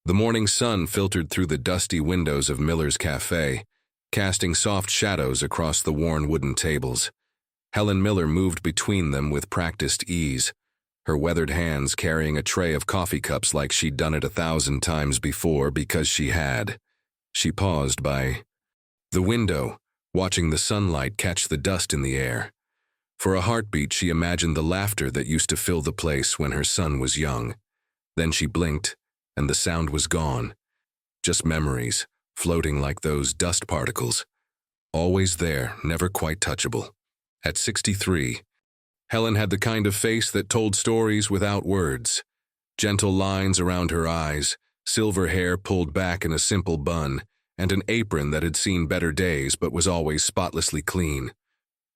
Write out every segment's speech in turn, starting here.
The morning sun filtered through the dusty windows of Miller's cafe, casting soft shadows across the worn wooden tables. Helen Miller moved between them with practiced ease, her weathered hands carrying a tray of coffee cups like she'd done it 1,000 times before because she had. She paused by the window, watching the sunlight catch the dust in the air. For a heartbeat, she imagined the laughter that used to fill the place when her son was young. Then she blinked, and the sound was gone. Just memories, floating like those dust particles. Always there, never quite touchable. At 63, Helen had the kind of face that told stories without words. Gentle lines around her eyes, silver hair pulled back in a simple bun, and an apron that had seen better days but was always spotlessly clean.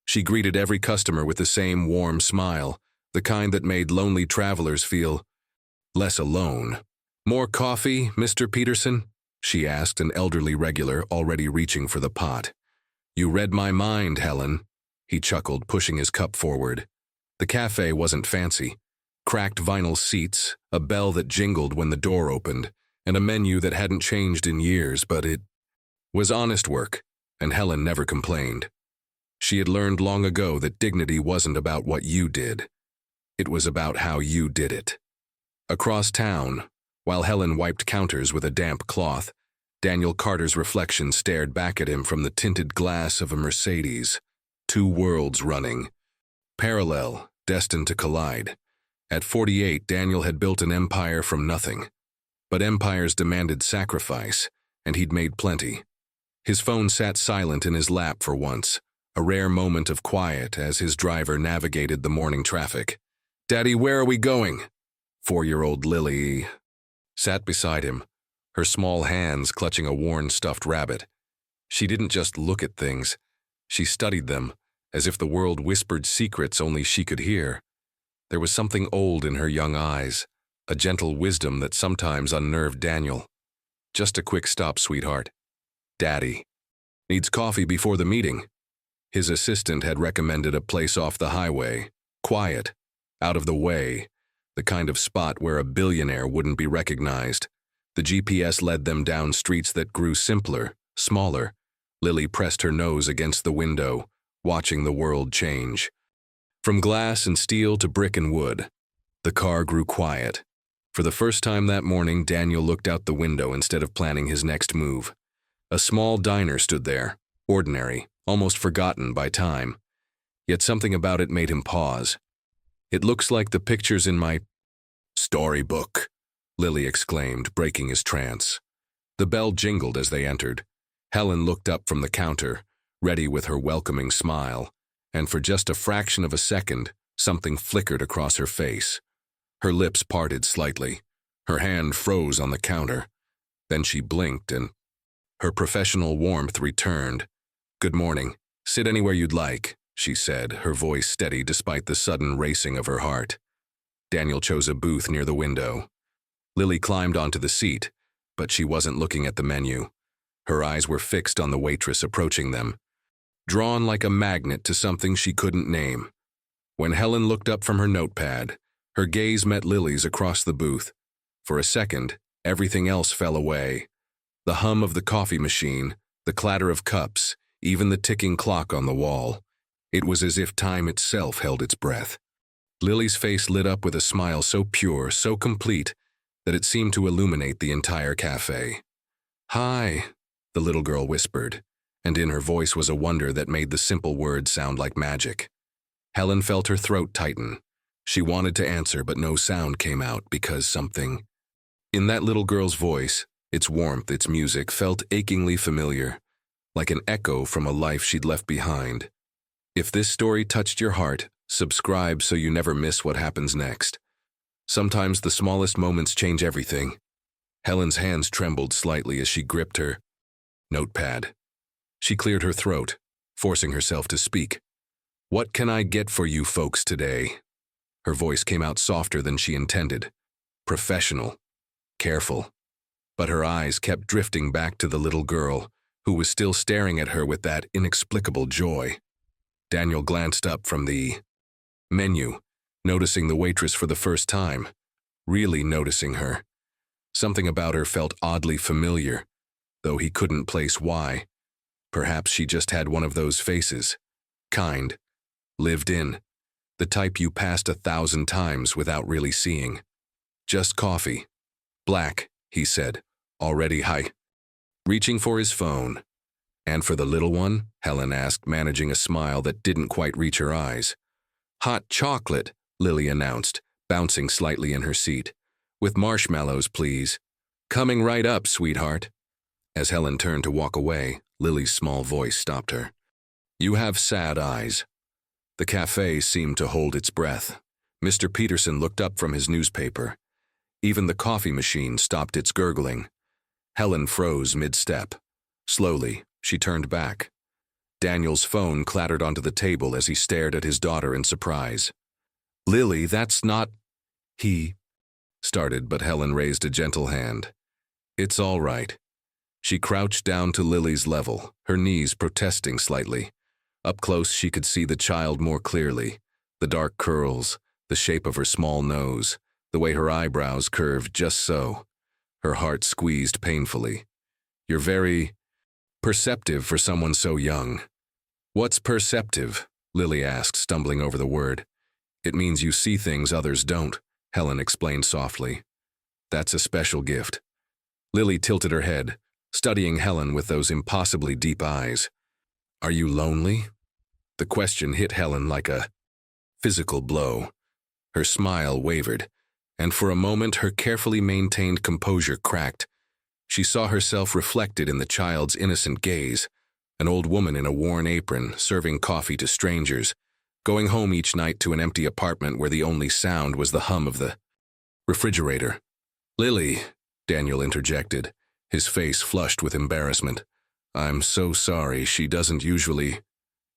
She greeted every customer with the same warm smile, the kind that made lonely travelers feel less alone. "More coffee, Mr. Peterson?" she asked an elderly regular already reaching for the pot. "You read my mind, Helen," he chuckled, pushing his cup forward. The cafe wasn't fancy. Cracked vinyl seats, a bell that jingled when the door opened, and a menu that hadn't changed in years, but it was honest work, and Helen never complained. She had learned long ago that dignity wasn't about what you did. It was about how you did it. Across town, while Helen wiped counters with a damp cloth, Daniel Carter's reflection stared back at him from the tinted glass of a Mercedes. Two worlds running. Parallel, destined to collide. At 48, Daniel had built an empire from nothing. But empires demanded sacrifice, and he'd made plenty. His phone sat silent in his lap for once, a rare moment of quiet as his driver navigated the morning traffic. "Daddy, where are we going?" 4-year-old Lily sat beside him, her small hands clutching a worn stuffed rabbit. She didn't just look at things. She studied them, as if the world whispered secrets only she could hear. There was something old in her young eyes, a gentle wisdom that sometimes unnerved Daniel. "Just a quick stop, sweetheart." "Daddy needs coffee before the meeting." His assistant had recommended a place off the highway, quiet, out of the way, the kind of spot where a billionaire wouldn't be recognized. The GPS led them down streets that grew simpler, smaller. Lily pressed her nose against the window, watching the world change. From glass and steel to brick and wood, the car grew quiet. For the first time that morning, Daniel looked out the window instead of planning his next move. A small diner stood there, ordinary, almost forgotten by time. Yet something about it made him pause. "It looks like the pictures in my storybook," Lily exclaimed, breaking his trance. The bell jingled as they entered. Helen looked up from the counter, ready with her welcoming smile, and for just a fraction of a second, something flickered across her face. Her lips parted slightly. Her hand froze on the counter. Then she blinked and her professional warmth returned. "Good morning. Sit anywhere you'd like," she said, her voice steady despite the sudden racing of her heart. Daniel chose a booth near the window. Lily climbed onto the seat, but she wasn't looking at the menu. Her eyes were fixed on the waitress approaching them, drawn like a magnet to something she couldn't name. When Helen looked up from her notepad, her gaze met Lily's across the booth. For a second, everything else fell away. The hum of the coffee machine, the clatter of cups, even the ticking clock on the wall. It was as if time itself held its breath. Lily's face lit up with a smile so pure, so complete, that it seemed to illuminate the entire cafe. "Hi," the little girl whispered, and in her voice was a wonder that made the simple words sound like magic. Helen felt her throat tighten. She wanted to answer, but no sound came out because something in that little girl's voice, its warmth, its music, felt achingly familiar, like an echo from a life she'd left behind. If this story touched your heart, subscribe so you never miss what happens next. Sometimes the smallest moments change everything. Helen's hands trembled slightly as she gripped her notepad. She cleared her throat, forcing herself to speak. "What can I get for you folks today?" Her voice came out softer than she intended. Professional. Careful. But her eyes kept drifting back to the little girl, who was still staring at her with that inexplicable joy. Daniel glanced up from the menu, noticing the waitress for the first time, really noticing her. Something about her felt oddly familiar, though he couldn't place why. Perhaps she just had one of those faces. Kind. Lived in. The type you passed 1,000 times without really seeing. Just coffee. Black, he said, already high. Reaching for his phone. And for the little one? Helen asked, managing a smile that didn't quite reach her eyes. Hot chocolate, Lily announced, bouncing slightly in her seat. With marshmallows, please. Coming right up, sweetheart. As Helen turned to walk away, Lily's small voice stopped her. You have sad eyes. The cafe seemed to hold its breath. Mr. Peterson looked up from his newspaper. Even the coffee machine stopped its gurgling. Helen froze mid-step. Slowly, she turned back. Daniel's phone clattered onto the table as he stared at his daughter in surprise. Lily, that's not... He started, but Helen raised a gentle hand. It's all right. She crouched down to Lily's level, her knees protesting slightly. Up close, she could see the child more clearly. The dark curls, the shape of her small nose, the way her eyebrows curved just so. Her heart squeezed painfully. You're very perceptive for someone so young. What's perceptive? Lily asked, stumbling over the word. It means you see things others don't, Helen explained softly. That's a special gift. Lily tilted her head, studying Helen with those impossibly deep eyes. Are you lonely? The question hit Helen like a physical blow. Her smile wavered, and for a moment her carefully maintained composure cracked. She saw herself reflected in the child's innocent gaze, an old woman in a worn apron serving coffee to strangers, going home each night to an empty apartment where the only sound was the hum of the refrigerator. Lily, Daniel interjected, his face flushed with embarrassment. I'm so sorry, she doesn't usually...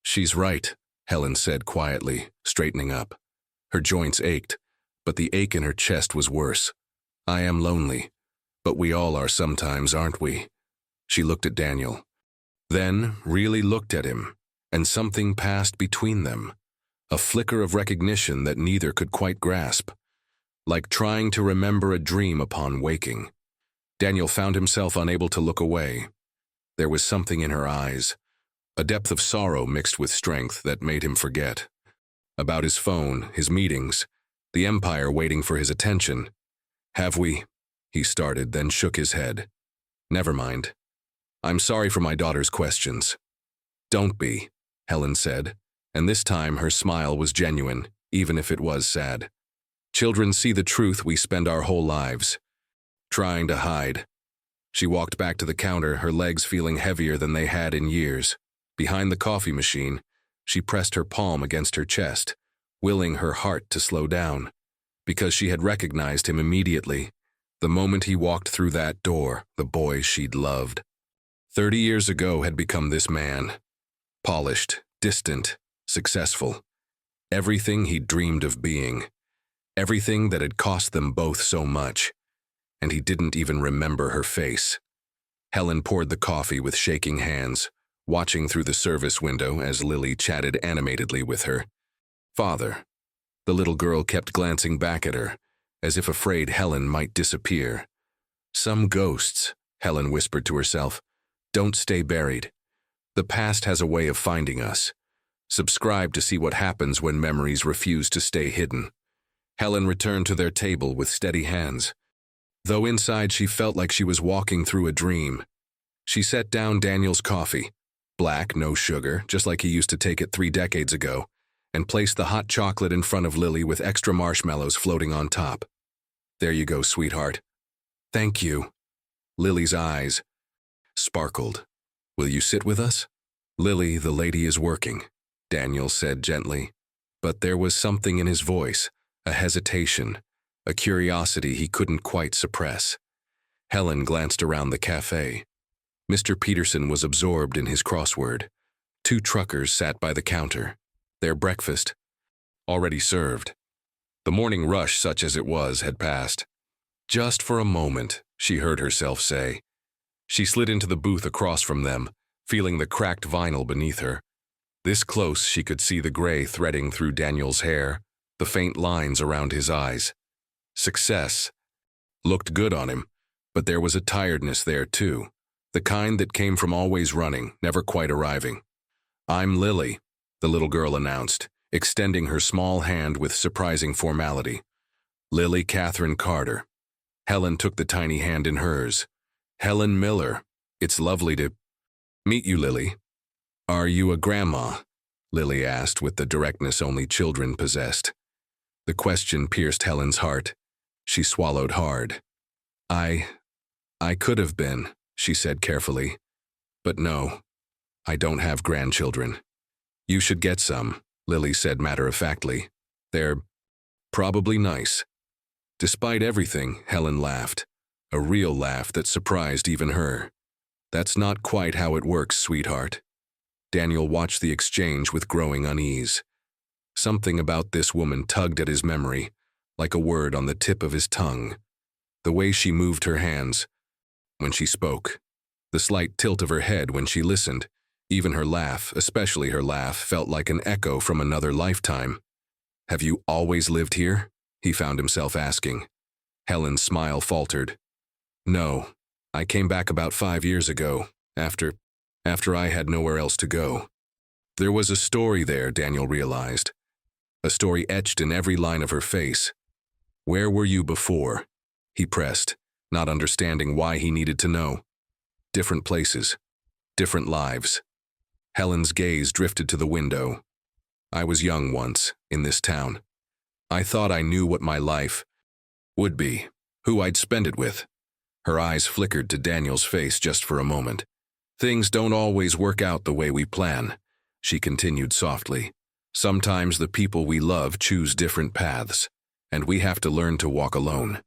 She's right, Helen said quietly, straightening up. Her joints ached, but the ache in her chest was worse. I am lonely, but we all are sometimes, aren't we? She looked at Daniel, then really looked at him, and something passed between them. A flicker of recognition that neither could quite grasp. Like trying to remember a dream upon waking. Daniel found himself unable to look away. There was something in her eyes, a depth of sorrow mixed with strength that made him forget. About his phone, his meetings, the empire waiting for his attention. Have we? He started, then shook his head. Never mind. I'm sorry for my daughter's questions. Don't be, Helen said, and this time her smile was genuine, even if it was sad. Children see the truth we spend our whole lives trying to hide. She walked back to the counter, her legs feeling heavier than they had in years. Behind the coffee machine, she pressed her palm against her chest, willing her heart to slow down, because she had recognized him immediately, the moment he walked through that door, the boy she'd loved. 30 years ago had become this man, polished, distant, successful. Everything he'd dreamed of being, everything that had cost them both so much, and he didn't even remember her face. Helen poured the coffee with shaking hands, watching through the service window as Lily chatted animatedly with her. Father. The little girl kept glancing back at her, as if afraid Helen might disappear. Some ghosts, Helen whispered to herself, don't stay buried. The past has a way of finding us. Subscribe to see what happens when memories refuse to stay hidden. Helen returned to their table with steady hands. Though inside she felt like she was walking through a dream. She set down Daniel's coffee, black, no sugar, just like he used to take it 3 decades ago, and placed the hot chocolate in front of Lily with extra marshmallows floating on top. There you go, sweetheart. Thank you. Lily's eyes sparkled. Will you sit with us? Lily, the lady is working, Daniel said gently. But there was something in his voice, a hesitation, a curiosity he couldn't quite suppress. Helen glanced around the cafe. Mr. Peterson was absorbed in his crossword. 2 truckers sat by the counter, their breakfast already served. The morning rush, such as it was, had passed. Just for a moment, she heard herself say. She slid into the booth across from them, feeling the cracked vinyl beneath her. This close, she could see the gray threading through Daniel's hair, the faint lines around his eyes. Success looked good on him, But there was a tiredness there, too, the kind that came from always running, never quite arriving. "I'm Lily," the little girl announced, extending her small hand with surprising formality. "Lily Catherine Carter." Helen took the tiny hand in hers. "Helen Miller. It's lovely to meet you, Lily." "Are you a grandma?" Lily asked with the directness only children possessed. The question pierced Helen's heart. She swallowed hard. I could have been," she said carefully. "But no, I don't have grandchildren." "You should get some," Lily said matter-of-factly. "They're probably nice." Despite everything, Helen laughed. A real laugh that surprised even her. "That's not quite how it works, sweetheart." Daniel watched the exchange with growing unease. Something about this woman tugged at his memory, like a word on the tip of his tongue. The way she moved her hands when she spoke, the slight tilt of her head when she listened, even her laugh, especially her laugh, felt like an echo from another lifetime. "Have you always lived here?" he found himself asking. Helen's smile faltered. "No, I came back about 5 years ago, after I had nowhere else to go." There was a story there, Daniel realized. A story etched in every line of her face. "Where were you before?" he pressed, not understanding why he needed to know. "Different places, different lives." Helen's gaze drifted to the window. "I was young once, in this town. I thought I knew what my life would be, who I'd spend it with." Her eyes flickered to Daniel's face just for a moment. "Things don't always work out the way we plan," she continued softly. "Sometimes the people we love choose different paths, and we have to learn to walk alone."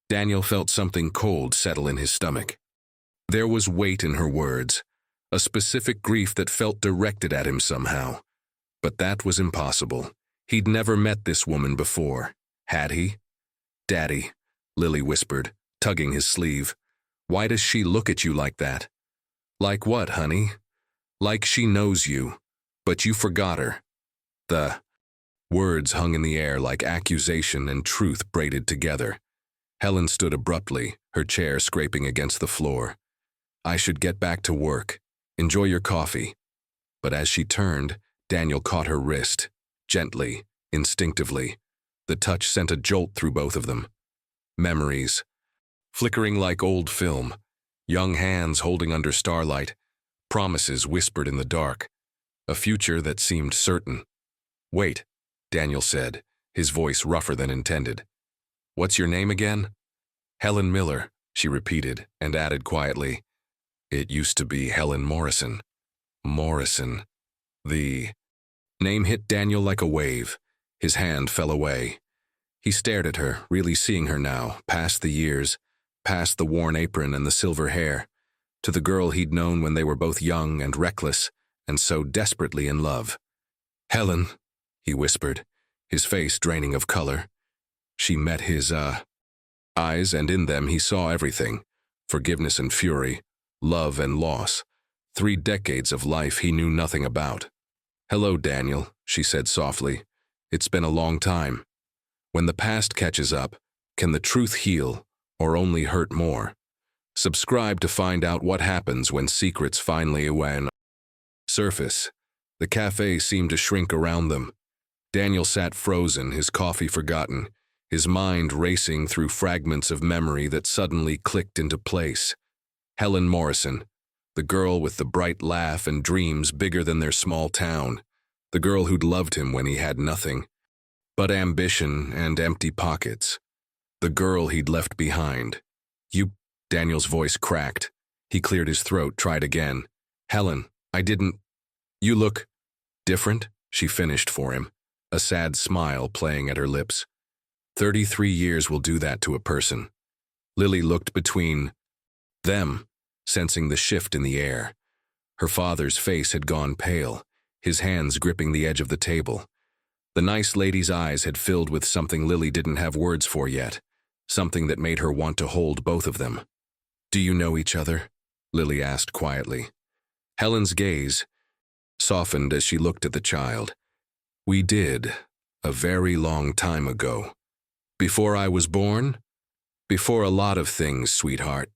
Daniel felt something cold settle in his stomach. There was weight in her words, a specific grief that felt directed at him somehow. But that was impossible. He'd never met this woman before, had he? "Daddy," Lily whispered, tugging his sleeve. "Why does she look at you like that?" "Like what, honey?" "Like she knows you, but you forgot her." The words hung in the air like accusation and truth braided together. Helen stood abruptly, her chair scraping against the floor. "I should get back to work. Enjoy your coffee." But as she turned, Daniel caught her wrist, gently, instinctively. The touch sent a jolt through both of them. Memories, flickering like old film, young hands holding under starlight, promises whispered in the dark, a future that seemed certain. "Wait," Daniel said, his voice rougher than intended. "What's your name again?" "Helen Miller," she repeated, and added quietly, "It used to be Helen Morrison." Morrison. The name hit Daniel like a wave. His hand fell away. He stared at her, really seeing her now, past the years, past the worn apron and the silver hair, to the girl he'd known when they were both young and reckless, and so desperately in love. "Helen," he whispered, his face draining of color. She met his, eyes, and in them he saw everything. Forgiveness and fury, love and loss. 3 decades of life he knew nothing about. "Hello, Daniel," she said softly. "It's been a long time. When the past catches up, can the truth heal, or only hurt more?" Subscribe to find out what happens when secrets finally surface. The cafe seemed to shrink around them. Daniel sat frozen, his coffee forgotten, his mind racing through fragments of memory that suddenly clicked into place. Helen Morrison, the girl with the bright laugh and dreams bigger than their small town, the girl who'd loved him when he had nothing but ambition and empty pockets, the girl he'd left behind. "You," Daniel's voice cracked. He cleared his throat, tried again. "Helen, I didn't. You look different," she finished for him, a sad smile playing at her lips. 33 years will do that to a person. Lily looked between them, sensing the shift in the air. Her father's face had gone pale, his hands gripping the edge of the table. The nice lady's eyes had filled with something Lily didn't have words for yet, something that made her want to hold both of them. "Do you know each other?" Lily asked quietly. Helen's gaze softened as she looked at the child. "We did, a very long time ago. Before I was born?" Before a lot of things, sweetheart.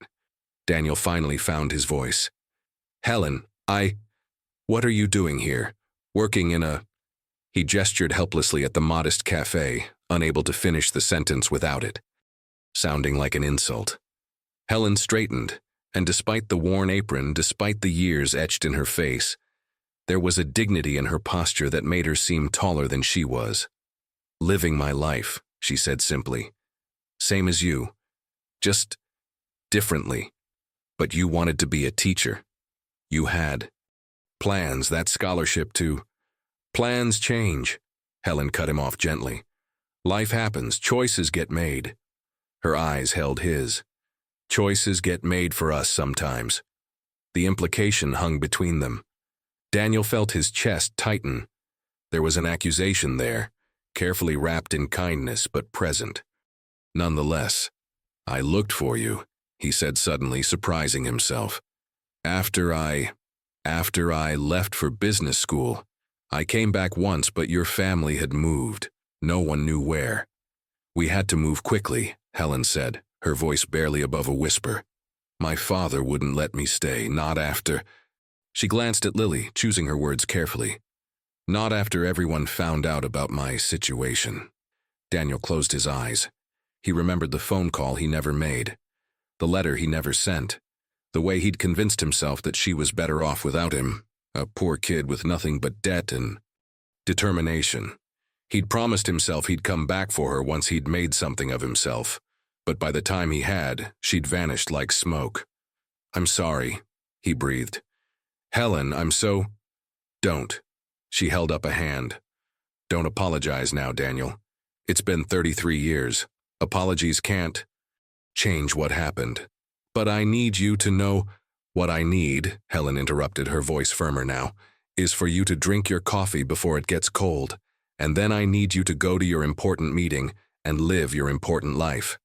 Daniel finally found his voice. Helen, what are you doing here? Working in a... He gestured helplessly at the modest cafe, unable to finish the sentence without it, sounding like an insult. Helen straightened, and despite the worn apron, despite the years etched in her face, there was a dignity in her posture that made her seem taller than she was. Living my life, she said simply. Same as you. Just differently. But you wanted to be a teacher. You had plans, that scholarship too. Plans change. Helen cut him off gently. Life happens, choices get made. Her eyes held his. Choices get made for us sometimes. The implication hung between them. Daniel felt his chest tighten. There was an accusation there, carefully wrapped in kindness but present. Nonetheless, I looked for you, he said suddenly, surprising himself. After I left for business school, I came back once, but your family had moved. No one knew where. We had to move quickly, Helen said, her voice barely above a whisper. My father wouldn't let me stay, not after... She glanced at Lily, choosing her words carefully. Not after everyone found out about my situation. Daniel closed his eyes. He remembered the phone call he never made, the letter he never sent, the way he'd convinced himself that she was better off without him, a poor kid with nothing but debt and determination. He'd promised himself he'd come back for her once he'd made something of himself, but by the time he had, she'd vanished like smoke. I'm sorry, he breathed. Helen, I'm so... Don't. She held up a hand. Don't apologize now, Daniel. It's been 33 years. Apologies can't change what happened. But I need you to know... What I need, Helen interrupted, her voice firmer now, is for you to drink your coffee before it gets cold, and then I need you to go to your important meeting and live your important life.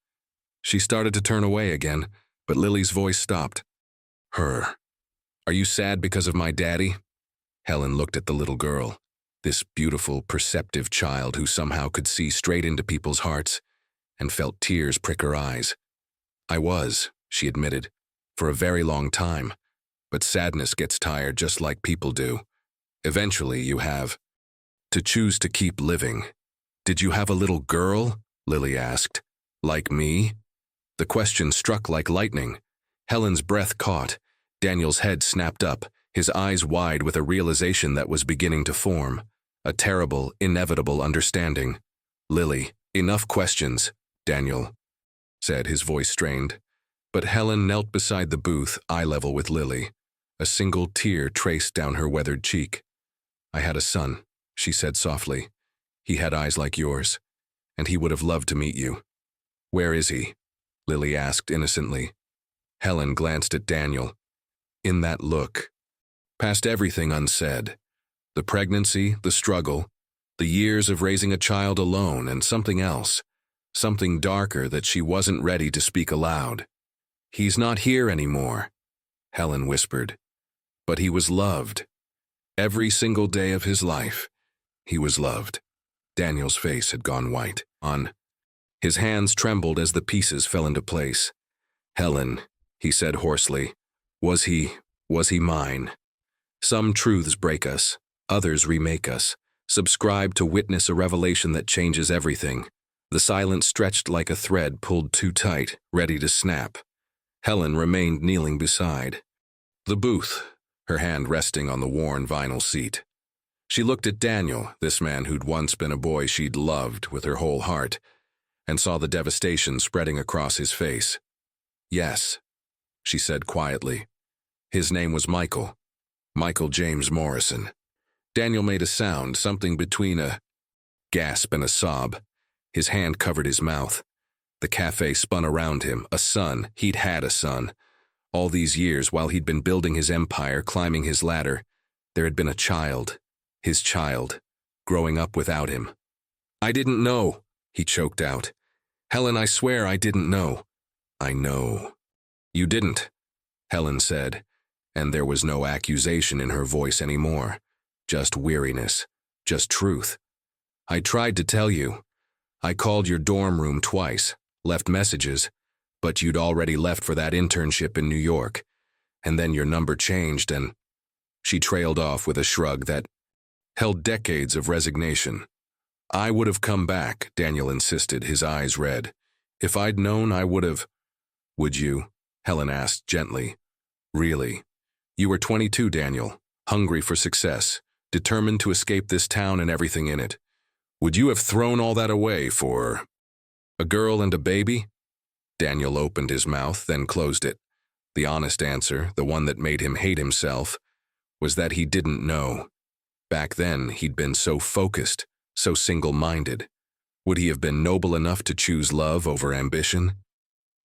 She started to turn away again, but Lily's voice stopped. Her. Are you sad because of my daddy? Helen looked at the little girl, this beautiful, perceptive child who somehow could see straight into people's hearts, and felt tears prick her eyes. I was, she admitted, for a very long time, but sadness gets tired just like people do. Eventually you have to choose to keep living. Did you have a little girl? Lily asked. Like me? The question struck like lightning. Helen's breath caught. Daniel's head snapped up, his eyes wide with a realization that was beginning to form. A terrible, inevitable understanding. Lily, enough questions, Daniel said, his voice strained. But Helen knelt beside the booth, eye level with Lily. A single tear traced down her weathered cheek. I had a son, she said softly. He had eyes like yours, and he would have loved to meet you. Where is he? Lily asked innocently. Helen glanced at Daniel. In that look, past everything unsaid, the pregnancy, the struggle, the years of raising a child alone, and something else, something darker that she wasn't ready to speak aloud. He's not here anymore, Helen whispered. But he was loved. Every single day of his life, he was loved. Daniel's face had gone white. His hands trembled as the pieces fell into place. Helen, he said hoarsely, was he mine? Some truths break us, others remake us. Subscribe to witness a revelation that changes everything. The silence stretched like a thread pulled too tight, ready to snap. Helen remained kneeling beside the booth, her hand resting on the worn vinyl seat. She looked at Daniel, this man who'd once been a boy she'd loved with her whole heart, and saw the devastation spreading across his face. Yes, she said quietly. His name was Michael. Michael James Morrison. Daniel made a sound, something between a gasp and a sob. His hand covered his mouth. The cafe spun around him. A son. He'd had a son. All these years, while he'd been building his empire, climbing his ladder, there had been a child. His child. Growing up without him. I didn't know, he choked out. Helen, I swear I didn't know. I know. You didn't, Helen said, and there was no accusation in her voice anymore. Just weariness. Just truth. I tried to tell you. I called your dorm room twice, left messages, But you'd already left for that internship in New York, and then your number changed and—" She trailed off with a shrug that held decades of resignation. "I would have come back," Daniel insisted, his eyes red. "If I'd known, I would have—" "Would you?" Helen asked gently. "Really? You were 22, Daniel, hungry for success, determined to escape this town and everything in it. Would you have thrown all that away for a girl and a baby?" Daniel opened his mouth, then closed it. The honest answer, the one that made him hate himself, was that he didn't know. Back then, he'd been so focused, so single-minded. Would he have been noble enough to choose love over ambition?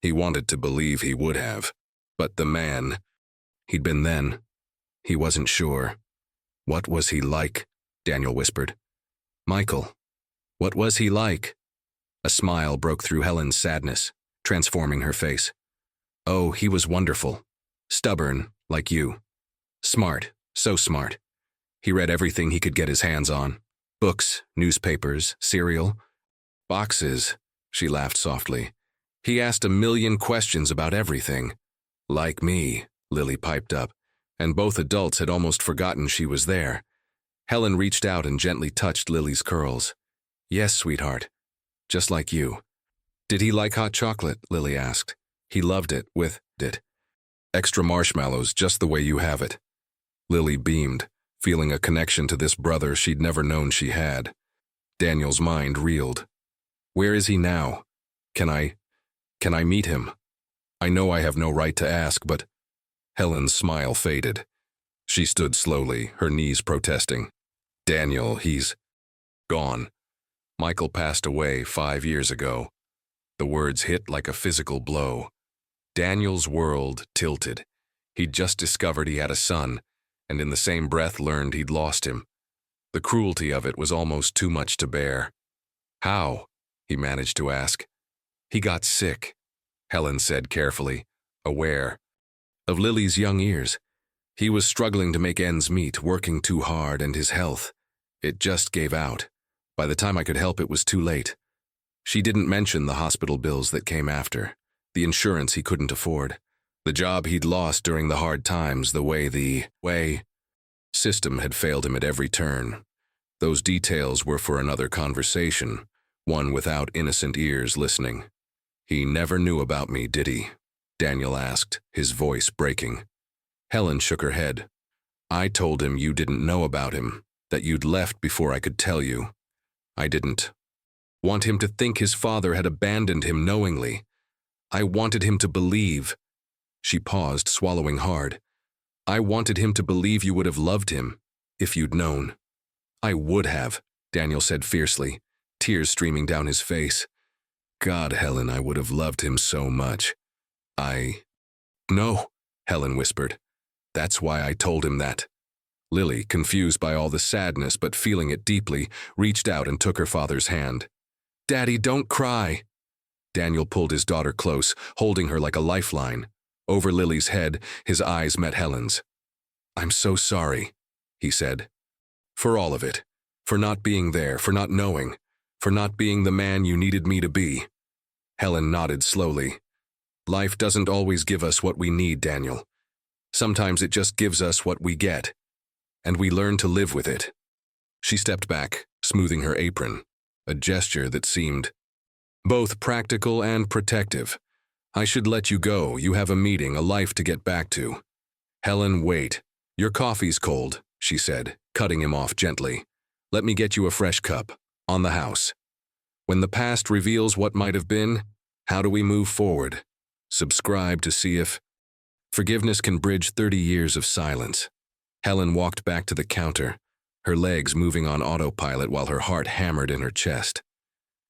He wanted to believe he would have. But the man he'd been then, he wasn't sure. "What was he like?" Daniel whispered. "Michael, what was he like?" A smile broke through Helen's sadness, transforming her face. "Oh, he was wonderful. Stubborn, like you. Smart, so smart. He read everything he could get his hands on. Books, newspapers, cereal. Boxes," she laughed softly. "He asked a million questions about everything." "Like me," Lily piped up, and both adults had almost forgotten she was there. Helen reached out and gently touched Lily's curls. "Yes, sweetheart. Just like you." "Did he like hot chocolate?" Lily asked. "He loved it, with it. Extra marshmallows, just the way you have it." Lily beamed, feeling a connection to this brother she'd never known she had. Daniel's mind reeled. "Where is he now? Can I meet him? I know I have no right to ask, but—" Helen's smile faded. She stood slowly, her knees protesting. "Daniel, he's gone. Michael passed away 5 years ago." The words hit like a physical blow. Daniel's world tilted. He'd just discovered he had a son, and in the same breath learned he'd lost him. The cruelty of it was almost too much to bear. "How?" he managed to ask. "He got sick," Helen said carefully, aware of Lily's young ears. "He was struggling to make ends meet, working too hard, and his health, it just gave out. By the time I could help, it was too late." She didn't mention the hospital bills that came after, the insurance he couldn't afford, the job he'd lost during the hard times, the way the system had failed him at every turn. Those details were for another conversation, one without innocent ears listening. "He never knew about me, did he?" Daniel asked, his voice breaking. Helen shook her head. "I told him you didn't know about him, that you'd left before I could tell you. I didn't want him to think his father had abandoned him knowingly. I wanted him to believe." She paused, swallowing hard. "I wanted him to believe you would have loved him, if you'd known." "I would have," Daniel said fiercely, tears streaming down his face. "God, Helen, I would have loved him so much." "No," Helen whispered. "That's why I told him that." Lily, confused by all the sadness but feeling it deeply, reached out and took her father's hand. "Daddy, don't cry." Daniel pulled his daughter close, holding her like a lifeline. Over Lily's head, his eyes met Helen's. "I'm so sorry," he said. "For all of it. For not being there, for not knowing, for not being the man you needed me to be." Helen nodded slowly. "Life doesn't always give us what we need, Daniel. Sometimes it just gives us what we get, and we learn to live with it." She stepped back, smoothing her apron, a gesture that seemed both practical and protective. "I should let you go. You have a meeting, a life to get back to." "Helen, wait. Your coffee's cold," she said, cutting him off gently. "Let me get you a fresh cup. On the house. When the past reveals what might have been, how do we move forward? Subscribe to see if forgiveness can bridge 30 years of silence." Helen walked back to the counter, her legs moving on autopilot while her heart hammered in her chest.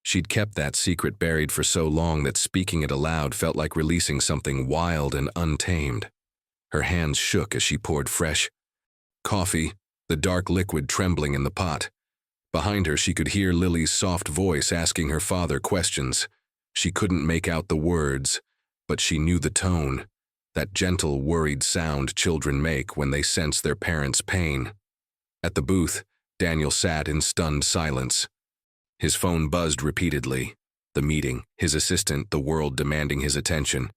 She'd kept that secret buried for so long that speaking it aloud felt like releasing something wild and untamed. Her hands shook as she poured fresh coffee, the dark liquid trembling in the pot. Behind her, she could hear Lily's soft voice asking her father questions. She couldn't make out the words, but she knew the tone, that gentle, worried sound children make when they sense their parents' pain. At the booth, Daniel sat in stunned silence. His phone buzzed repeatedly. The meeting, his assistant, the world demanding his attention.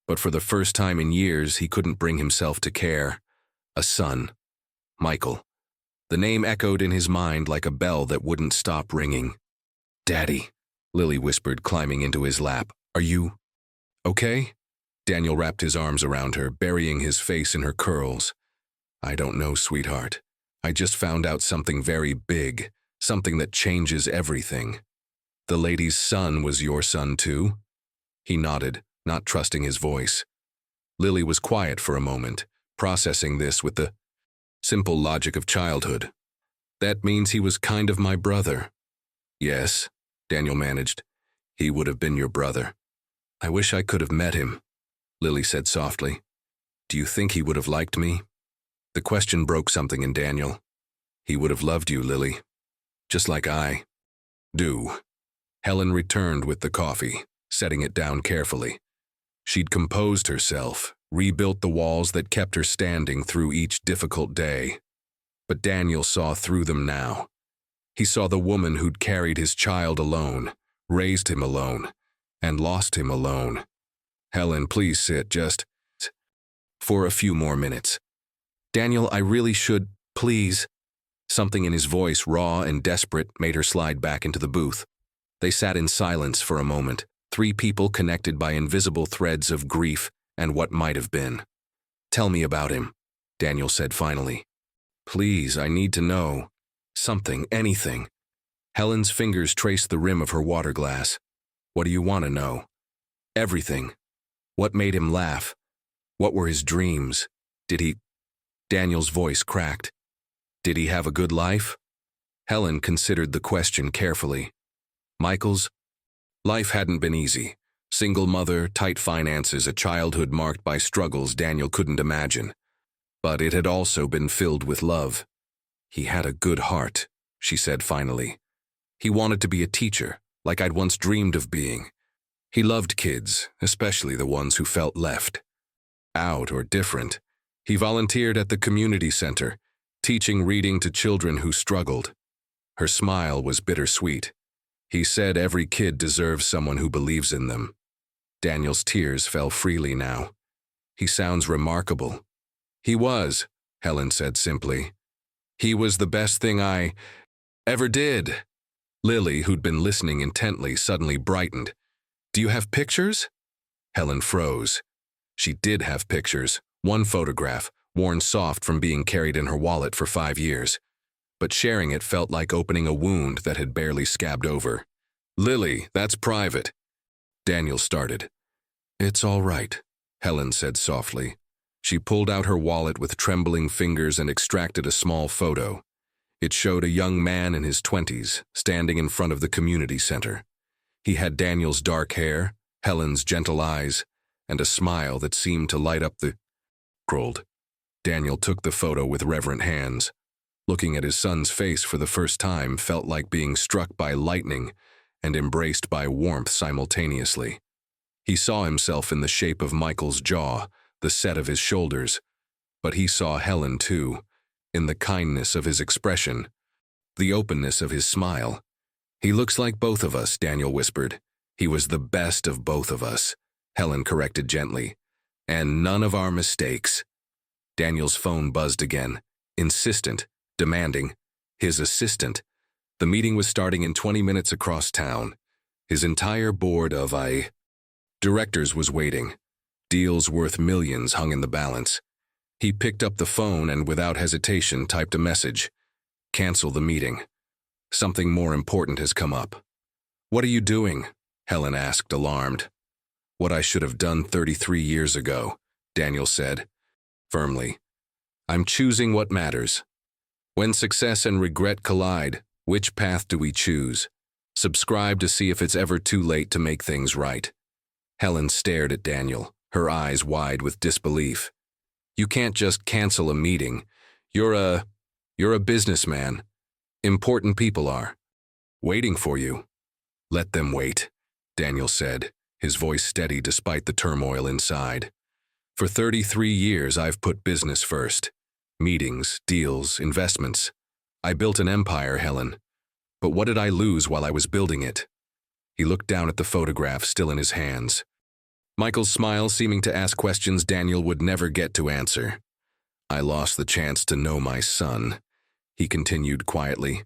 But for the first time in years, he couldn't bring himself to care. A son. Michael. The name echoed in his mind like a bell that wouldn't stop ringing. "Daddy," Lily whispered, climbing into his lap. "Are you okay?" Daniel wrapped his arms around her, burying his face in her curls. "I don't know, sweetheart. I just found out something very big, something that changes everything." "The lady's son was your son too?" He nodded, not trusting his voice. Lily was quiet for a moment, processing this with the simple logic of childhood. "That means he was kind of my brother." "Yes," Daniel managed. "He would have been your brother." "I wish I could have met him," Lily said softly. "Do you think he would have liked me?" The question broke something in Daniel. "He would have loved you, Lily. Just like I do." Helen returned with the coffee, setting it down carefully. She'd composed herself, rebuilt the walls that kept her standing through each difficult day. But Daniel saw through them now. He saw the woman who'd carried his child alone, raised him alone, and lost him alone. "Helen, please sit just for a few more minutes." "Daniel, I really should, please." Something in his voice, raw and desperate, made her slide back into the booth. They sat in silence for a moment, three people connected by invisible threads of grief and what might have been. "Tell me about him," Daniel said finally. "Please, I need to know. Something, anything." Helen's fingers traced the rim of her water glass. "What do you want to know?" "Everything. What made him laugh? What were his dreams? Did he—" Daniel's voice cracked. "Did he have a good life?" Helen considered the question carefully. Michael's life hadn't been easy. Single mother, tight finances, a childhood marked by struggles Daniel couldn't imagine. But it had also been filled with love. "He had a good heart," she said finally. "He wanted to be a teacher, like I'd once dreamed of being. He loved kids, especially the ones who felt left out or different. He volunteered at the community center, teaching reading to children who struggled." Her smile was bittersweet. "He said every kid deserves someone who believes in them." Daniel's tears fell freely now. "He sounds remarkable." "He was," Helen said simply. "He was the best thing I ever did." Lily, who'd been listening intently, suddenly brightened. "Do you have pictures?" Helen froze. She did have pictures, one photograph, worn soft from being carried in her wallet for 5 years. But sharing it felt like opening a wound that had barely scabbed over. "Lily, that's private." Daniel started. "It's all right," Helen said softly. She pulled out her wallet with trembling fingers and extracted a small photo. It showed a young man in his 20s, standing in front of the community center. He had Daniel's dark hair, Helen's gentle eyes, and a smile that seemed to light up the world. Daniel took the photo with reverent hands. Looking at his son's face for the first time felt like being struck by lightning and embraced by warmth simultaneously. He saw himself in the shape of Michael's jaw, the set of his shoulders, but he saw Helen too, in the kindness of his expression, the openness of his smile. "He looks like both of us," Daniel whispered. "He was the best of both of us," Helen corrected gently. "And none of our mistakes." Daniel's phone buzzed again, insistent, demanding. His assistant. The meeting was starting in 20 minutes across town. His entire board of directors was waiting. Deals worth millions hung in the balance. He picked up the phone and without hesitation typed a message. "Cancel the meeting. Something more important has come up." "What are you doing?" Helen asked, alarmed. "What I should have done 33 years ago," Daniel said, firmly. "I'm choosing what matters. When success and regret collide, which path do we choose? Subscribe to see if it's ever too late to make things right." Helen stared at Daniel, her eyes wide with disbelief. "You can't just cancel a meeting. You're a businessman. Important people are waiting for you." "Let them wait," Daniel said, his voice steady despite the turmoil inside. "For 33 years, I've put business first. Meetings, deals, investments. I built an empire, Helen. But what did I lose while I was building it? He looked down at the photograph still in his hands. Michael's smile seeming to ask questions Daniel would never get to answer. I lost the chance to know my son, he continued quietly.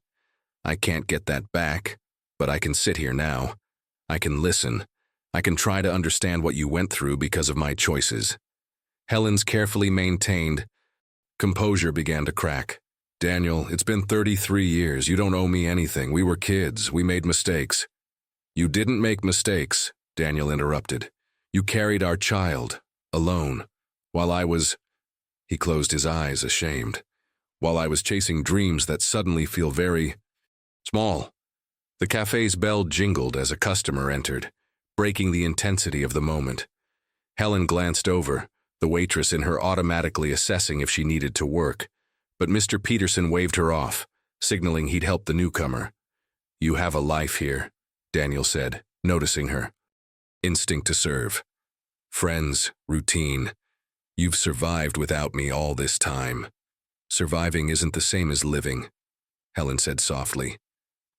I can't get that back, but I can sit here now. I can listen. I can try to understand what you went through because of my choices. Helen's carefully maintained composure began to crack. Daniel, it's been 33 years. You don't owe me anything. We were kids. We made mistakes. You didn't make mistakes, Daniel interrupted. You carried our child, alone, while I was... He closed his eyes, ashamed. While I was chasing dreams that suddenly feel very... small. The cafe's bell jingled as a customer entered, breaking the intensity of the moment. Helen glanced over, the waitress in her automatically assessing if she needed to work, but Mr. Peterson waved her off, signaling he'd help the newcomer. You have a life here, Daniel said, noticing her. Instinct to serve. Friends, routine. You've survived without me all this time. Surviving isn't the same as living, Helen said softly.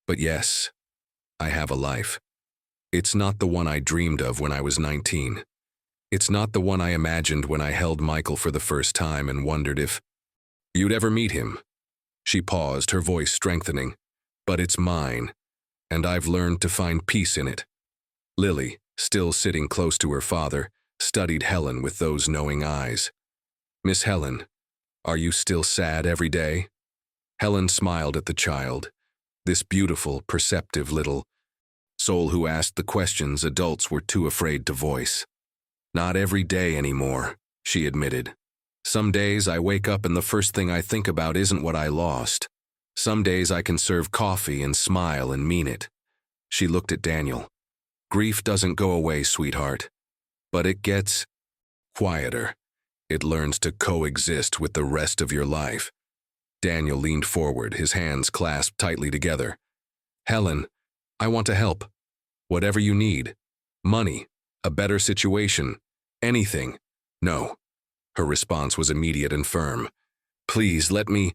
But yes, I have a life. It's not the one I dreamed of when I was 19. It's not the one I imagined when I held Michael for the first time and wondered if you'd ever meet him. She paused, her voice strengthening. But it's mine, and I've learned to find peace in it. Lily, still sitting close to her father, studied Helen with those knowing eyes. Miss Helen, are you still sad every day? Helen smiled at the child, this beautiful, perceptive little soul who asked the questions adults were too afraid to voice. Not every day anymore, she admitted. Some days I wake up and the first thing I think about isn't what I lost. Some days I can serve coffee and smile and mean it. She looked at Daniel. Grief doesn't go away, sweetheart. But it gets quieter. It learns to coexist with the rest of your life. Daniel leaned forward, his hands clasped tightly together. Helen, I want to help. Whatever you need. Money, a better situation, anything. No. Her response was immediate and firm. Please let me...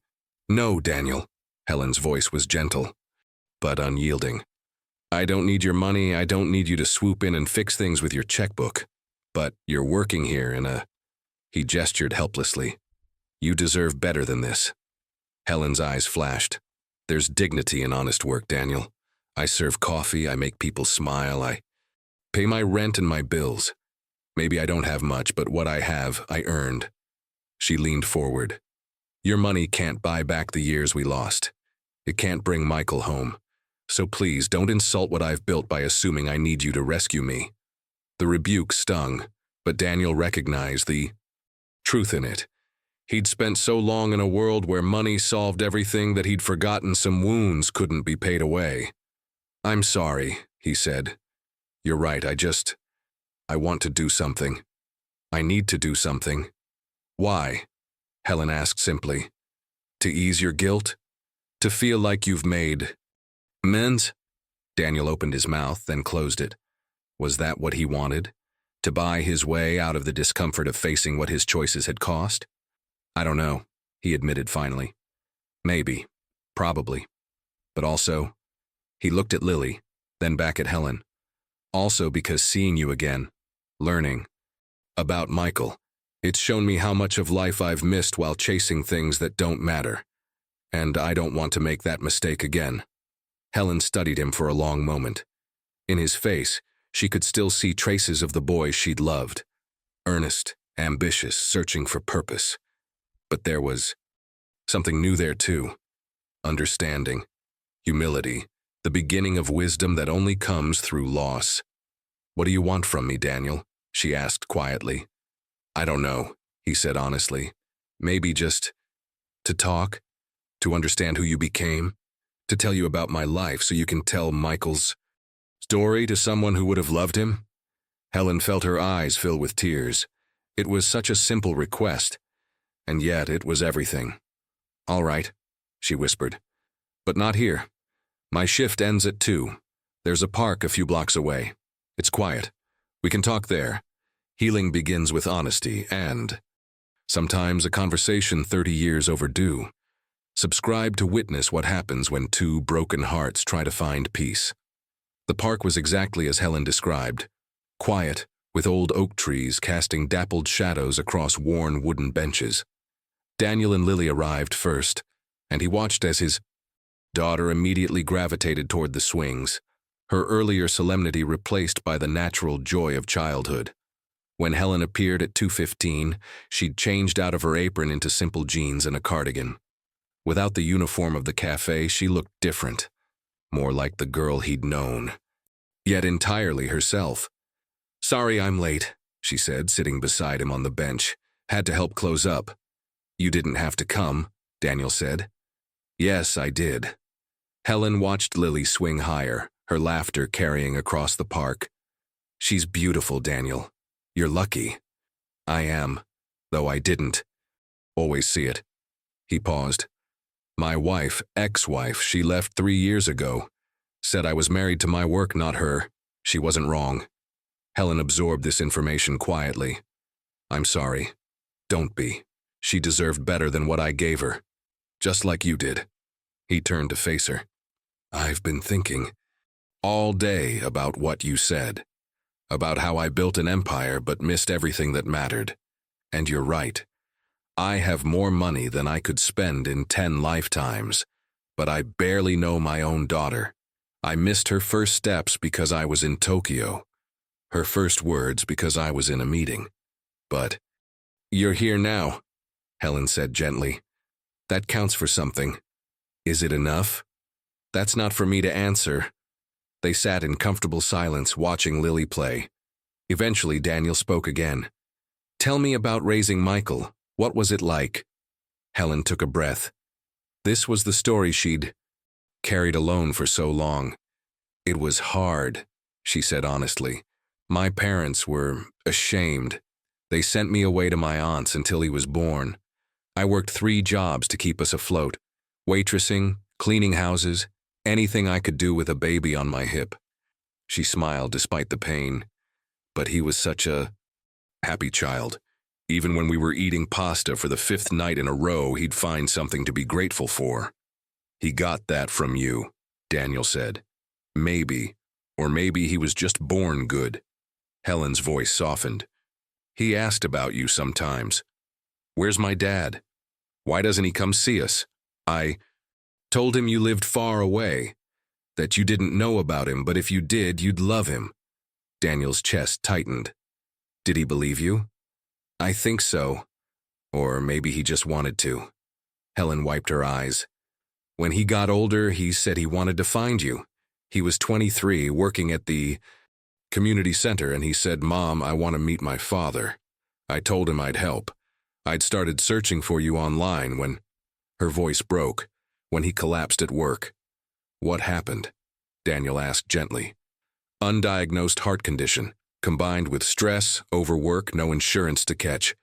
No, Daniel. Helen's voice was gentle, but unyielding. I don't need your money. I don't need you to swoop in and fix things with your checkbook. But you're working here in a... He gestured helplessly. You deserve better than this. Helen's eyes flashed. There's dignity in honest work, Daniel. I serve coffee, I make people smile, I pay my rent and my bills. Maybe I don't have much, but what I have, I earned. She leaned forward. Your money can't buy back the years we lost. It can't bring Michael home. So please don't insult what I've built by assuming I need you to rescue me. The rebuke stung, but Daniel recognized the truth in it. He'd spent so long in a world where money solved everything that he'd forgotten some wounds couldn't be paid away. I'm sorry, he said. You're right, I want to do something. I need to do something. Why? Helen asked simply. To ease your guilt? To feel like you've made amends? Daniel opened his mouth, then closed it. Was that what he wanted? To buy his way out of the discomfort of facing what his choices had cost? I don't know, he admitted finally. Maybe. Probably. But also, he looked at Lily, then back at Helen. Also because seeing you again, learning about Michael, it's shown me how much of life I've missed while chasing things that don't matter. And I don't want to make that mistake again. Helen studied him for a long moment. In his face, she could still see traces of the boy she'd loved. Earnest, ambitious, searching for purpose. But there was something new there too. Understanding, humility, the beginning of wisdom that only comes through loss. What do you want from me, Daniel? She asked quietly. I don't know, he said honestly. Maybe just to talk, to understand who you became, to tell you about my life so you can tell Michael's story to someone who would have loved him. Helen felt her eyes fill with tears. It was such a simple request, and yet it was everything. All right, she whispered. But not here. My shift ends at 2. There's a park a few blocks away. It's quiet. We can talk there. Healing begins with honesty and sometimes a conversation 30 years overdue. Subscribe to witness what happens when two broken hearts try to find peace. The park was exactly as Helen described. Quiet, with old oak trees casting dappled shadows across worn wooden benches. Daniel and Lily arrived first, and he watched as his daughter immediately gravitated toward the swings, her earlier solemnity replaced by the natural joy of childhood. When Helen appeared at 2:15, she'd changed out of her apron into simple jeans and a cardigan. Without the uniform of the cafe, she looked different, more like the girl he'd known, yet entirely herself. "Sorry I'm late," she said, sitting beside him on the bench. "Had to help close up." "You didn't have to come," Daniel said. "Yes, I did." Helen watched Lily swing higher, her laughter carrying across the park. "She's beautiful, Daniel. You're lucky." "I am, though I didn't always see it." He paused. "My wife, ex-wife, she left 3 years ago. Said I was married to my work, not her. She wasn't wrong." Helen absorbed this information quietly. "I'm sorry. Don't be. She deserved better than what I gave her. Just like you did." He turned to face her. "I've been thinking all day about what you said. About how I built an empire but missed everything that mattered. And you're right. I have more money than I could spend in 10 lifetimes, but I barely know my own daughter. I missed her first steps because I was in Tokyo. Her first words because I was in a meeting. But you're here now," Helen said gently. "That counts for something. Is it enough?" "That's not for me to answer." They sat in comfortable silence, watching Lily play. Eventually, Daniel spoke again. "Tell me about raising Michael. What was it like?" Helen took a breath. This was the story she'd carried alone for so long. "It was hard," she said honestly. "My parents were ashamed. They sent me away to my aunt's until he was born. I worked 3 jobs to keep us afloat. Waitressing, cleaning houses, anything I could do with a baby on my hip." She smiled despite the pain. "But he was such a happy child. Even when we were eating pasta for the 5th night in a row, he'd find something to be grateful for." "He got that from you," Daniel said. "Maybe, or maybe he was just born good." Helen's voice softened. "He asked about you sometimes. Where's my dad? Why doesn't he come see us? I told him you lived far away, that you didn't know about him, but if you did, you'd love him." Daniel's chest tightened. "Did he believe you?" "I think so. Or maybe he just wanted to." Helen wiped her eyes. "When he got older, he said he wanted to find you. He was 23, working at the community center, and he said, 'Mom, I want to meet my father.' I told him I'd help. I'd started searching for you online when—" Her voice broke, "when he collapsed at work." "What happened?" Daniel asked gently. "Undiagnosed heart condition, combined with stress, overwork, no insurance to catch.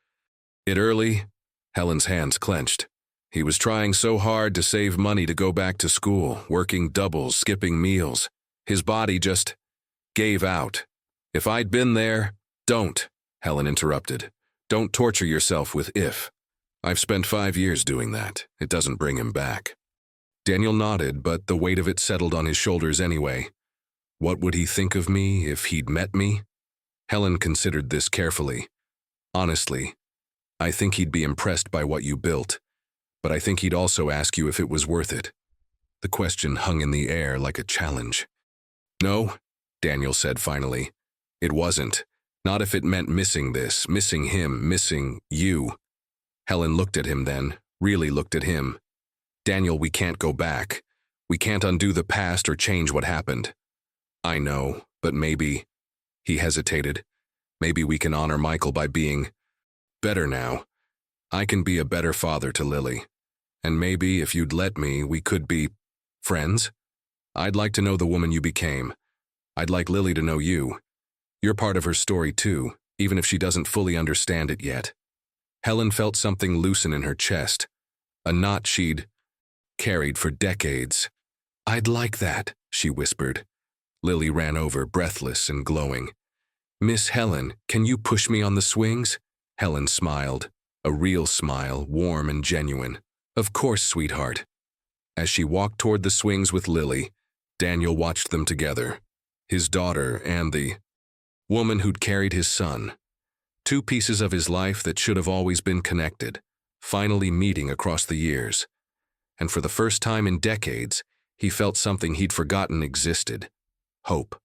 It early." Helen's hands clenched. "He was trying so hard to save money to go back to school, working doubles, skipping meals. His body just gave out. If I'd been there—" "Don't," Helen interrupted. "Don't torture yourself with if. I've spent 5 years doing that. It doesn't bring him back." Daniel nodded, but the weight of it settled on his shoulders anyway. What would he think of me if he'd met me? Helen considered this carefully. "Honestly, I think he'd be impressed by what you built, but I think he'd also ask you if it was worth it." The question hung in the air like a challenge. "No," Daniel said finally. "It wasn't. Not if it meant missing this, missing him, missing you." Helen looked at him then, really looked at him. "Daniel, we can't go back. We can't undo the past or change what happened." "I know, but maybe—" He hesitated. "Maybe we can honor Michael by being better now. I can be a better father to Lily. And maybe, if you'd let me, we could be friends. I'd like to know the woman you became. I'd like Lily to know you. You're part of her story too, even if she doesn't fully understand it yet." Helen felt something loosen in her chest, a knot she'd carried for decades. "I'd like that," she whispered. Lily ran over, breathless and glowing. "Miss Helen, can you push me on the swings?" Helen smiled, a real smile, warm and genuine. "Of course, sweetheart." As she walked toward the swings with Lily, Daniel watched them together. his daughter, and the woman who'd carried his son. Two pieces of his life that should have always been connected, finally meeting across the years. And for the first time in decades, he felt something he'd forgotten existed. Hope.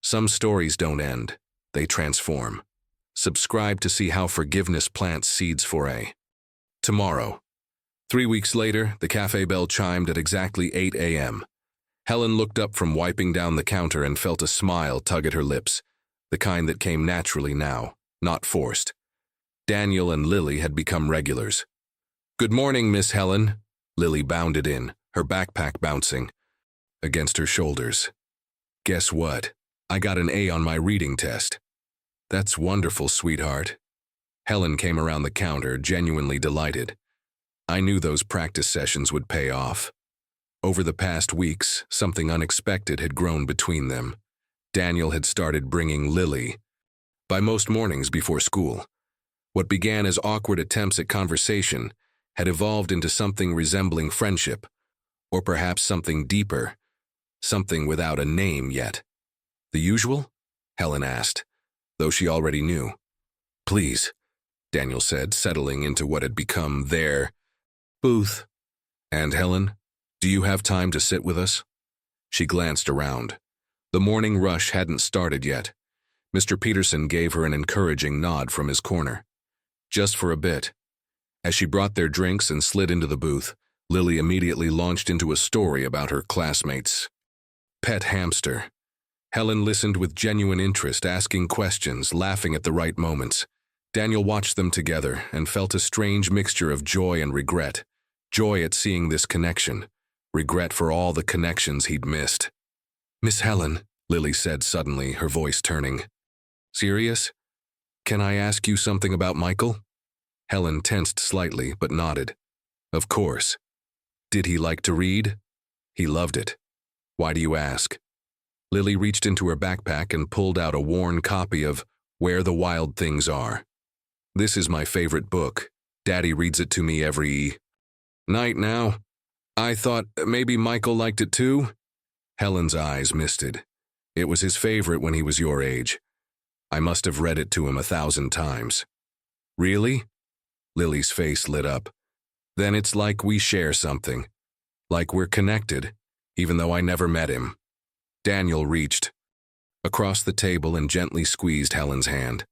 Some stories don't end, they transform. Subscribe to see how forgiveness plants seeds for a tomorrow. 3 weeks later, the cafe bell chimed at exactly 8 a.m. Helen looked up from wiping down the counter and felt a smile tug at her lips, the kind that came naturally now, not forced. Daniel and Lily had become regulars. "Good morning, Miss Helen." Lily bounded in, her backpack bouncing against her shoulders. "Guess what? I got an A on my reading test." "That's wonderful, sweetheart." Helen came around the counter, genuinely delighted. "I knew those practice sessions would pay off." Over the past weeks, something unexpected had grown between them. Daniel had started bringing Lily by most mornings before school. What began as awkward attempts at conversation had evolved into something resembling friendship, or perhaps something deeper, something without a name yet. "The usual?" Helen asked, though she already knew. "Please," Daniel said, settling into what had become their booth. "And Helen, do you have time to sit with us?" She glanced around. The morning rush hadn't started yet. Mr. Peterson gave her an encouraging nod from his corner. "Just for a bit." As she brought their drinks and slid into the booth, Lily immediately launched into a story about her classmates' pet hamster. Helen listened with genuine interest, asking questions, laughing at the right moments. Daniel watched them together and felt a strange mixture of joy and regret. Joy at seeing this connection, regret for all the connections he'd missed. "Miss Helen," Lily said suddenly, her voice turning. "Serious? Can I ask you something about Michael?" Helen tensed slightly, but nodded. "Of course. Did he like to read?" "He loved it." "Why do you ask?" Lily reached into her backpack and pulled out a worn copy of Where the Wild Things Are. "This is my favorite book. Daddy reads it to me every night now. I thought maybe Michael liked it too." Helen's eyes misted. "It was his favorite when he was your age. I must have read it to him 1,000 times." "Really?" Lily's face lit up. "Then it's like we share something. Like we're connected, even though I never met him." Daniel reached across the table and gently squeezed Helen's hand.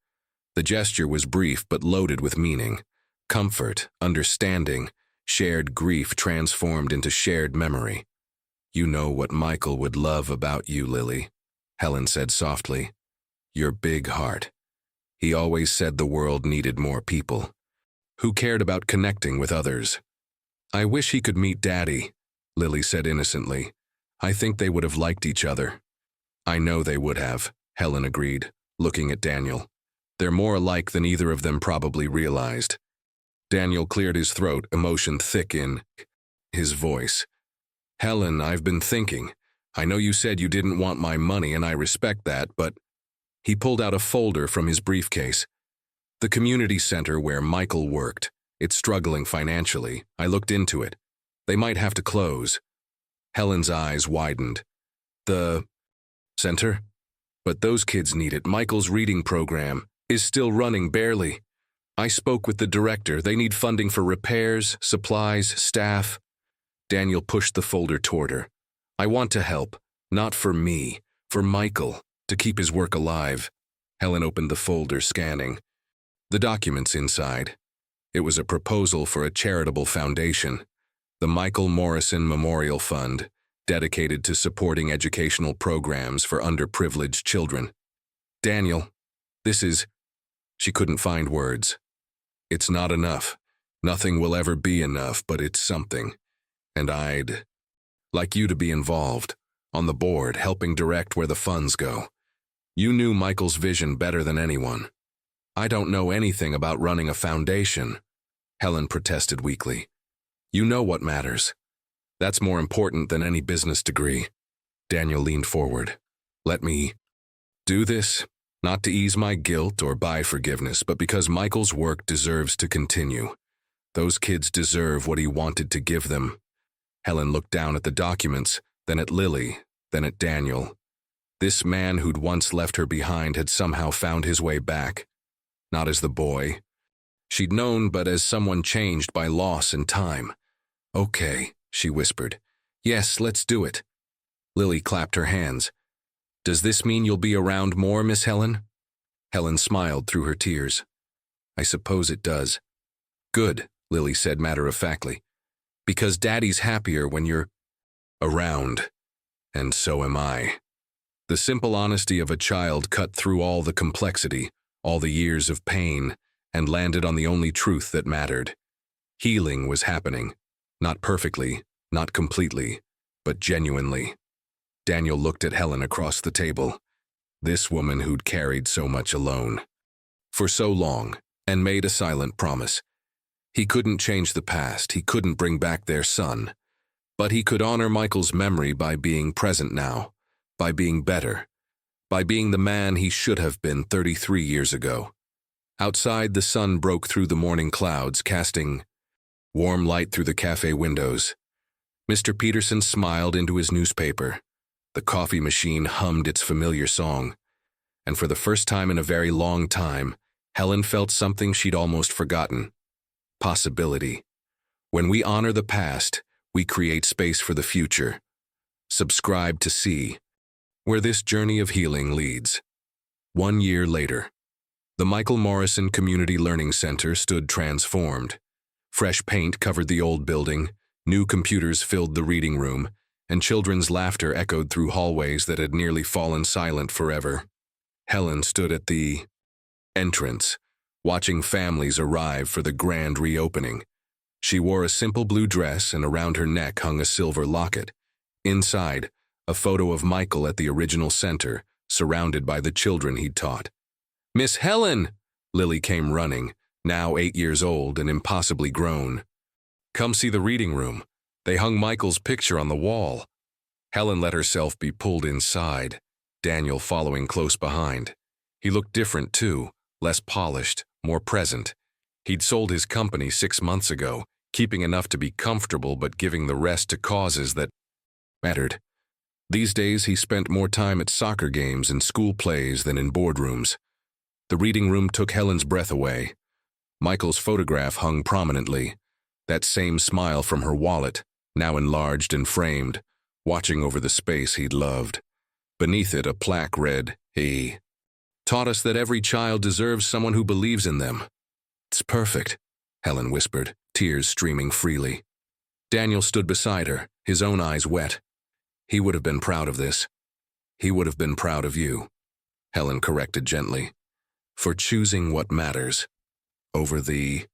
The gesture was brief but loaded with meaning. Comfort, understanding, shared grief transformed into shared memory. "You know what Michael would love about you, Lily," Helen said softly. "Your big heart. He always said the world needed more people who cared about connecting with others." "I wish he could meet Daddy," Lily said innocently. "I think they would have liked each other." "I know they would have," Helen agreed, looking at Daniel. "They're more alike than either of them probably realized." Daniel cleared his throat, emotion thick in his voice. "Helen, I've been thinking. I know you said you didn't want my money, and I respect that, but..." He pulled out a folder from his briefcase. "The community center where Michael worked. It's struggling financially. I looked into it. They might have to close." Helen's eyes widened. "The center? But those kids need it. Michael's reading program is still running barely. I spoke with the director. They need funding for repairs, supplies, staff." Daniel pushed the folder toward her. "I want to help. Not for me. For Michael. To keep his work alive." Helen opened the folder, scanning the documents inside. It was a proposal for a charitable foundation, the Michael Morrison Memorial Fund, dedicated to supporting educational programs for underprivileged children. "Daniel, this is..." She couldn't find words. "It's not enough. Nothing will ever be enough, but it's something. And I'd like you to be involved, on the board, helping direct where the funds go. You knew Michael's vision better than anyone." "I don't know anything about running a foundation," Helen protested weakly. "You know what matters. That's more important than any business degree." Daniel leaned forward. "Let me do this, not to ease my guilt or buy forgiveness, but because Michael's work deserves to continue. Those kids deserve what he wanted to give them." Helen looked down at the documents, then at Lily, then at Daniel. This man who'd once left her behind had somehow found his way back. Not as the boy she'd known, but as someone changed by loss and time. "Okay," she whispered. "Yes, let's do it." Lily clapped her hands. "Does this mean you'll be around more, Miss Helen?" Helen smiled through her tears. "I suppose it does." "Good," Lily said matter-of-factly. "Because Daddy's happier when you're around. And so am I." The simple honesty of a child cut through all the complexity, all the years of pain, and landed on the only truth that mattered. Healing was happening. Not perfectly, not completely, but genuinely. Daniel looked at Helen across the table. This woman who'd carried so much alone. For so long, and made a silent promise. He couldn't change the past, he couldn't bring back their son. But he could honor Michael's memory by being present now, by being better, by being the man he should have been 33 years ago. Outside, the sun broke through the morning clouds, casting warm light through the cafe windows. Mr. Peterson smiled into his newspaper. The coffee machine hummed its familiar song. And for the first time in a very long time, Helen felt something she'd almost forgotten. Possibility. When we honor the past, we create space for the future. Subscribe to see where this journey of healing leads. 1 year later, the Michael Morrison Community Learning Center stood transformed. Fresh paint covered the old building, new computers filled the reading room, and children's laughter echoed through hallways that had nearly fallen silent forever. Helen stood at the entrance, watching families arrive for the grand reopening. She wore a simple blue dress, and around her neck hung a silver locket. Inside, a photo of Michael at the original center, surrounded by the children he'd taught. "Miss Helen!" Lily came running, now 8 years old and impossibly grown. "Come see the reading room. They hung Michael's picture on the wall." Helen let herself be pulled inside, Daniel following close behind. He looked different too, less polished, more present. He'd sold his company 6 months ago, keeping enough to be comfortable but giving the rest to causes that mattered. These days he spent more time at soccer games and school plays than in boardrooms. The reading room took Helen's breath away. Michael's photograph hung prominently, that same smile from her wallet, now enlarged and framed, watching over the space he'd loved. Beneath it, a plaque read, "He taught us that every child deserves someone who believes in them." "It's perfect," Helen whispered, tears streaming freely. Daniel stood beside her, his own eyes wet. "He would have been proud of this. He would have been proud of you," Helen corrected gently, "for choosing what matters." Over the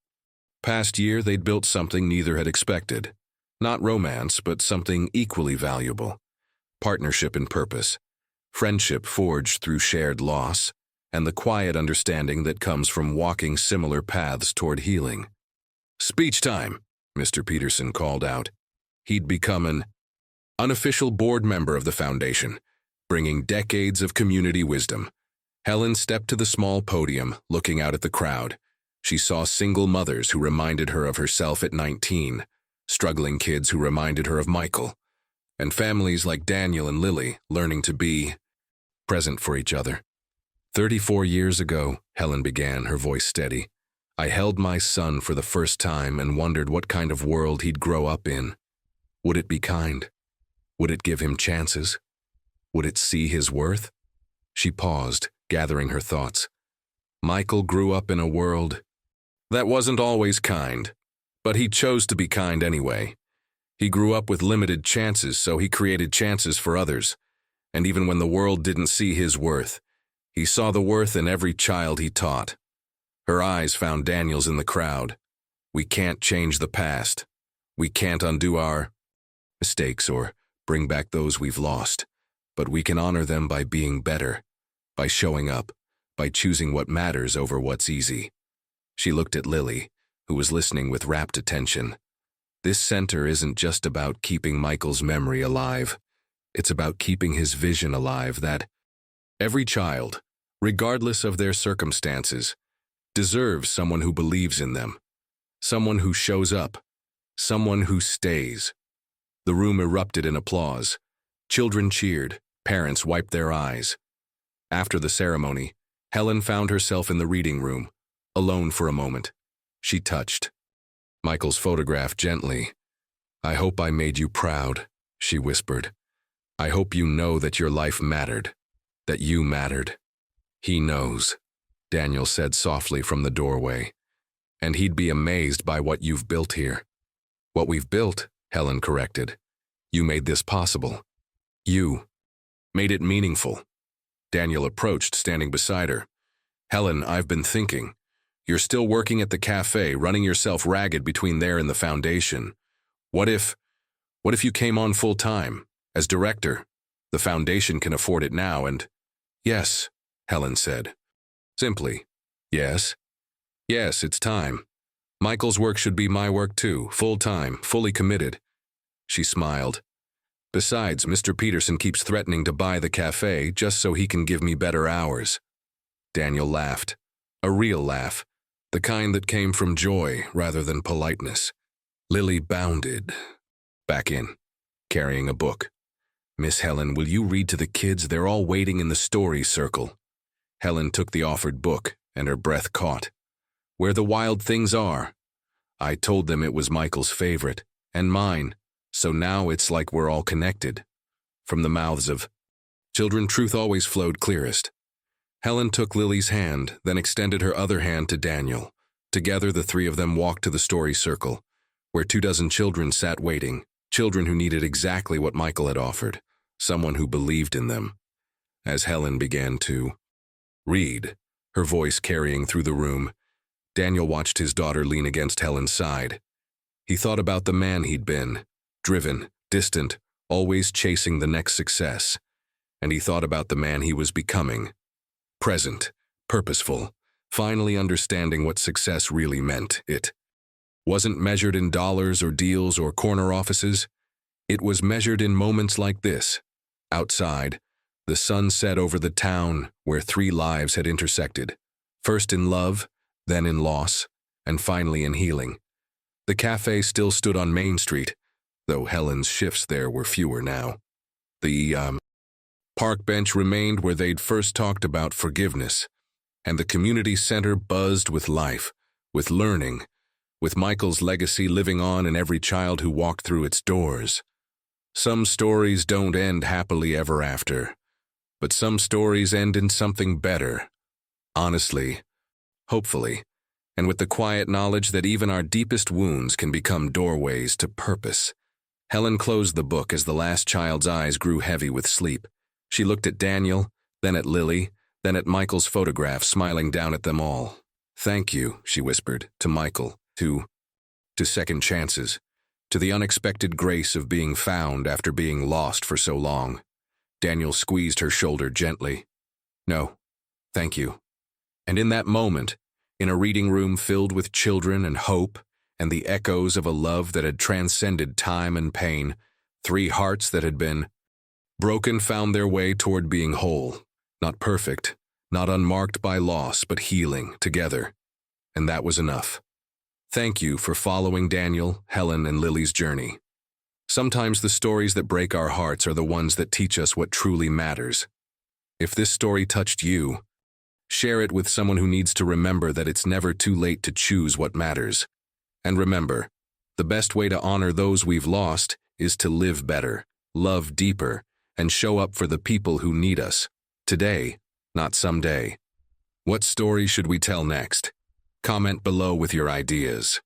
past year, they'd built something neither had expected. Not romance, but something equally valuable. Partnership and purpose. Friendship forged through shared loss, and the quiet understanding that comes from walking similar paths toward healing. "Speech time," Mr. Peterson called out. He'd become an unofficial board member of the foundation, bringing decades of community wisdom. Helen stepped to the small podium, looking out at the crowd. She saw single mothers who reminded her of herself at 19, struggling kids who reminded her of Michael, and families like Daniel and Lily learning to be present for each other. 34 years ago, Helen began, her voice steady, I held my son for the first time and wondered what kind of world he'd grow up in. Would it be kind? Would it give him chances? Would it see his worth? She paused, gathering her thoughts. Michael grew up in a world that wasn't always kind, but he chose to be kind anyway. He grew up with limited chances, so he created chances for others. And even when the world didn't see his worth, he saw the worth in every child he taught. Her eyes found Daniel's in the crowd. We can't change the past. We can't undo our mistakes or bring back those we've lost, but we can honor them by being better, by showing up, by choosing what matters over what's easy. She looked at Lily, who was listening with rapt attention. This center isn't just about keeping Michael's memory alive. It's about keeping his vision alive that every child, regardless of their circumstances, deserves someone who believes in them, someone who shows up, someone who stays. The room erupted in applause. Children cheered, Parents wiped their eyes. After the ceremony, Helen found herself in the reading room, alone for a moment. She touched Michael's photograph gently. "I hope I made you proud," she whispered. "I hope you know that your life mattered, that you mattered." "He knows," Daniel said softly from the doorway. "And he'd be amazed by what you've built here." "What we've built," Helen corrected. "You made this possible. You made it meaningful." Daniel approached, standing beside her. "Helen, I've been thinking. You're still working at the cafe, running yourself ragged between there and the foundation. What if you came on full-time, as director? The foundation can afford it now and—" "Yes," Helen said. Simply, "Yes. Yes, it's time. Michael's work should be my work too, full-time, fully committed." She smiled. "Besides, Mr. Peterson keeps threatening to buy the cafe just so he can give me better hours." Daniel laughed. A real laugh, the kind that came from joy rather than politeness. Lily bounded back in, carrying a book. "Miss Helen, will you read to the kids? They're all waiting in the story circle." Helen took the offered book, and her breath caught. "Where the Wild Things Are." "I told them it was Michael's favorite, and mine, so now it's like we're all connected." From the mouths of children, truth always flowed clearest. Helen took Lily's hand, then extended her other hand to Daniel. Together, the three of them walked to the story circle, where 24 children sat waiting, children who needed exactly what Michael had offered, someone who believed in them. As Helen began to read, her voice carrying through the room, Daniel watched his daughter lean against Helen's side. He thought about the man he'd been, driven, distant, always chasing the next success. And he thought about the man he was becoming, present, purposeful, finally understanding what success really meant. It wasn't measured in dollars or deals or corner offices. It was measured in moments like this. Outside, the sun set over the town where 3 lives had intersected, first in love, then in loss, and finally in healing. The cafe still stood on Main Street, though Helen's shifts there were fewer now. The park bench remained where they'd first talked about forgiveness, and the community center buzzed with life, with learning, with Michael's legacy living on in every child who walked through its doors. Some stories don't end happily ever after, but some stories end in something better. Honestly, hopefully, and with the quiet knowledge that even our deepest wounds can become doorways to purpose. Helen closed the book as the last child's eyes grew heavy with sleep. She looked at Daniel, then at Lily, then at Michael's photograph, smiling down at them all. "Thank you," she whispered, to Michael, to second chances, to the unexpected grace of being found after being lost for so long. Daniel squeezed her shoulder gently. "No, thank you." And in that moment, in a reading room filled with children and hope and the echoes of a love that had transcended time and pain, 3 hearts that had been broken found their way toward being whole, not perfect, not unmarked by loss, but healing together. And that was enough. Thank you for following Daniel, Helen, and Lily's journey. Sometimes the stories that break our hearts are the ones that teach us what truly matters. If this story touched you, share it with someone who needs to remember that it's never too late to choose what matters. And remember, the best way to honor those we've lost is to live better, love deeper, and show up for the people who need us. Today, not someday. What story should we tell next? Comment below with your ideas.